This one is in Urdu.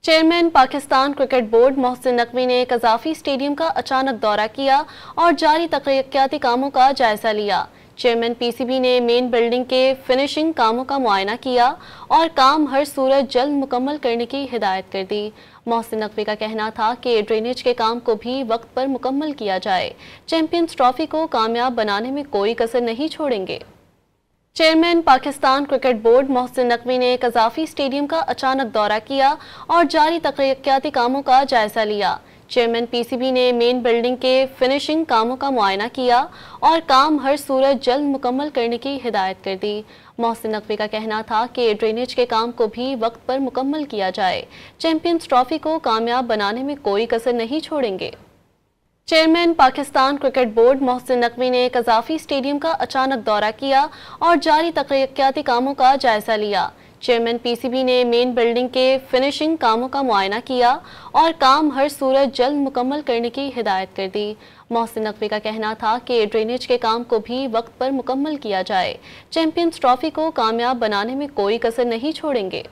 Chairman Pakistan cricket board Mohsin Naqvi نے قذافی اسٹیڈیم کا اچانک دورہ کیا اور جاری ترقیاتی کاموں کا جائزہ لیا۔ چیئرمین پی سی بی نے مین بلڈنگ کے فنشنگ کاموں کا معائنہ کیا اور کام ہر صورت جلد مکمل کرنے کی ہدایت کر دی۔ محسن نقوی کا کہنا تھا کہ ڈرینیج کے کام کو بھی وقت پر مکمل کیا جائے، چیمپئنز ٹرافی کو کامیاب بنانے میں کوئی کسر نہیں چھوڑیں گے۔ Chairman Pakistan cricket board Mohsin Naqvi نے قذافی اسٹیڈیم کا اچانک دورہ کیا اور جاری ترقیاتی کاموں کا جائزہ لیا۔ چیئرمین پی سی بی نے مین بلڈنگ کے فنشنگ کاموں کا معائنہ کیا اور کام ہر صورت جلد مکمل کرنے کی ہدایت کر دی۔ محسن نقوی کا کہنا تھا کہ ڈرینیج کے کام کو بھی وقت پر مکمل کیا جائے، چیمپئنز ٹرافی کو کامیاب بنانے میں کوئی کسر نہیں چھوڑیں گے۔ Chairman Pakistan cricket board Mohsin Naqvi نے قذافی اسٹیڈیم کا اچانک دورہ کیا اور جاری ترقیاتی کاموں کا جائزہ لیا۔ چیئرمین پی سی بی نے مین بلڈنگ کے فنشنگ کاموں کا معائنہ کیا اور کام ہر صورت جلد مکمل کرنے کی ہدایت کر دی۔ محسن نقوی کا کہنا تھا کہ ڈرینیج کے کام کو بھی وقت پر مکمل کیا جائے، چیمپئنز ٹرافی کو کامیاب بنانے میں کوئی کسر نہیں چھوڑیں گے۔